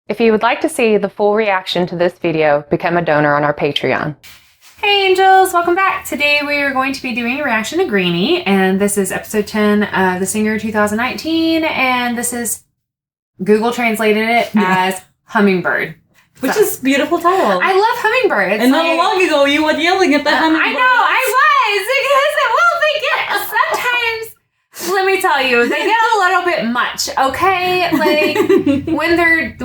If you would like to see the full reaction to this video, become a donor on our Patreon. Hey angels, welcome back. Today we are going to be doing a reaction to Greenie, and this is episode 10 of the Singer 2019, and this is, Google translated it as Hummingbird. Which is a beautiful title. I love Hummingbird. And not long ago you were yelling at the Hummingbird. I know, I was, because, well, they get, sometimes, let me tell you, they get a little bit much, okay? Like, when they're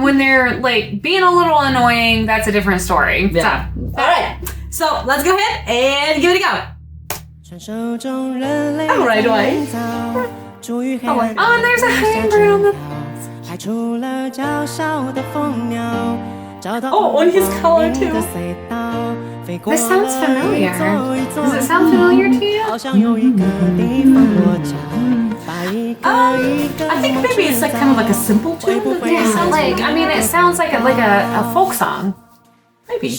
like being a little annoying, that's a different story. Yeah. So, alright, so let's go ahead and give it a go. Oh, right away. Oh, and there's a hummingbird on the... Oh, on his collar too. This sounds familiar. Does it sound familiar to you? I think maybe it's like kind of like a simple tune. Yeah, like, I mean, it sounds like a folk song. Maybe.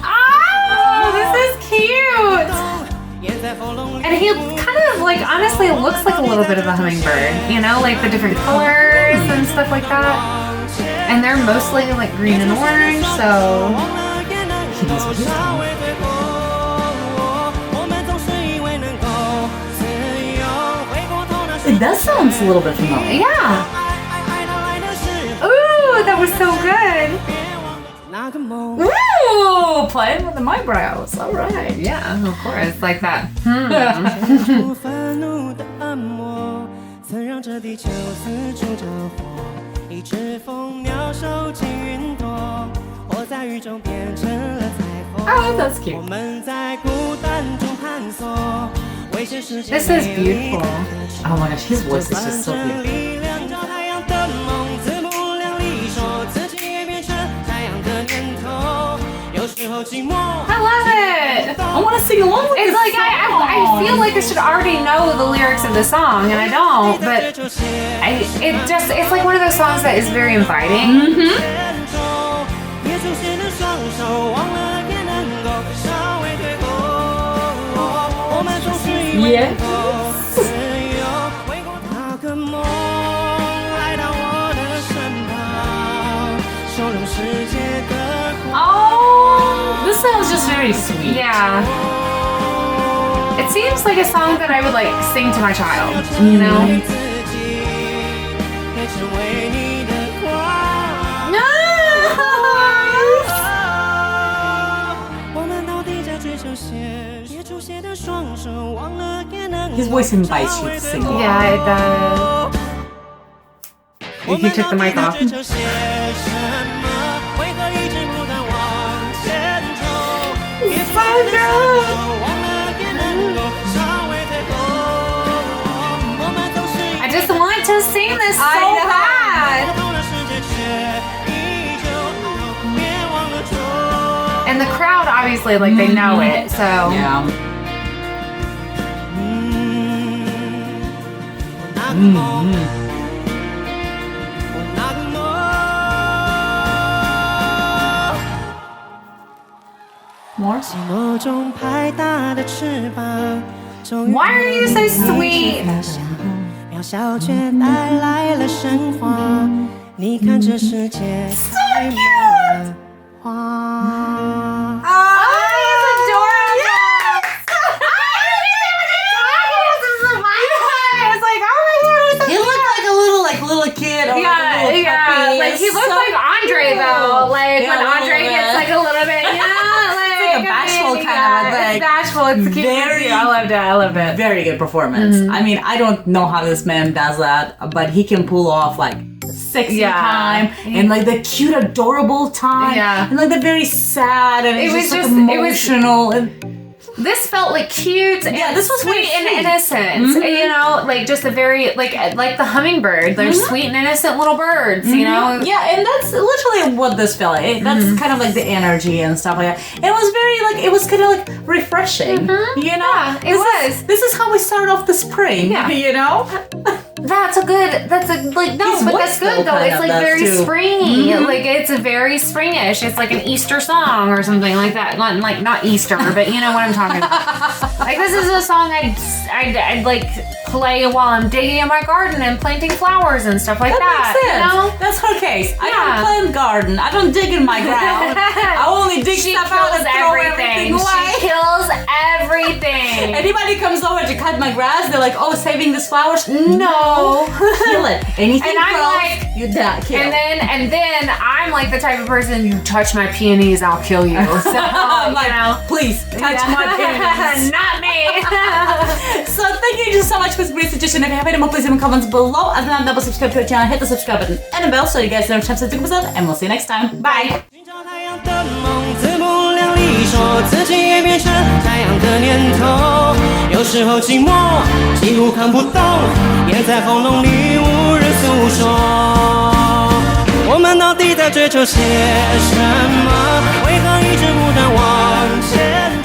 Oh, this is cute! And he kind of, like, honestly looks like a little bit of a hummingbird, you know, like the different colors and stuff like that. And they're mostly like green and orange, so... It does sound a little bit familiar. Yeah. Ooh, that was so good. Ooh, playing with my brows. All right. Yeah, of course, like that. Oh, that's cute. This is beautiful. Oh my gosh, his voice is just so beautiful. I love it. I want to sing along with It's like I feel like I should already know the lyrics of the song, and I don't. But it's like one of those songs that is very inviting. Yes. Oh, this sounds just very sweet. Yeah. It seems like a song that I would like sing to my child, you know? His voice invites you to sing along. Yeah, it does. He took the mic off. I just want to sing this so bad. And the crowd, obviously, like, they know it, so. Yeah. More? Why are you so sweet? So cute! Like, he looks like Andre, though. Like, when Andre gets, like, a little bit, like, it's like a bashful kind of, like, it's bashful, it's cute. I loved it. Very good performance. I mean, I don't know how this man does that, but he can pull off, like, the sexy time, and, like, the cute, adorable time, and, like, the very sad, and it was just like, emotional, this felt like cute and this was sweet and innocent, you know, like just a very, like the hummingbird. They're sweet and innocent little birds, you know? Yeah, and that's literally what this felt like. That's kind of like the energy and stuff like that. It was very, like, it was kind of like refreshing, you know? Yeah, it was. This is how we start off the spring, you know? That's a good, that's a, like, no, His but voice that's good though. kind It's of like does, very too. springy. Like, it's a very springish. It's like an Easter song or something like that. Like, not Easter, but you know what I'm talking about. Like, this is a song I'd like play while I'm digging in my garden and planting flowers and stuff like that. Makes sense. You know? That's her case. I don't plant garden. I don't dig in my ground. I only dig stuff out and throw everything away. She kills everything. Anybody comes over to cut my grass, they're like, oh, saving these flowers? No. Kill it. Anything And I'm grows, like, you die. Kill. And then I'm like the type of person, you touch my peonies, I'll kill you. So, I'm like, you know. please, touch my peonies. Not me. So thank you just so much for this great suggestion. If you have any more, please leave in the comments below. As well, double subscribe to our channel, hit the subscribe button and the bell so you guys know next episode. And we'll see you next time. Bye. 寻找太阳的梦，自不量力，说自己也变成太阳的念头。有时候寂寞，几乎看不懂，也在喉咙里无人诉说。我们到底在追求些什么？为何一直不断往前？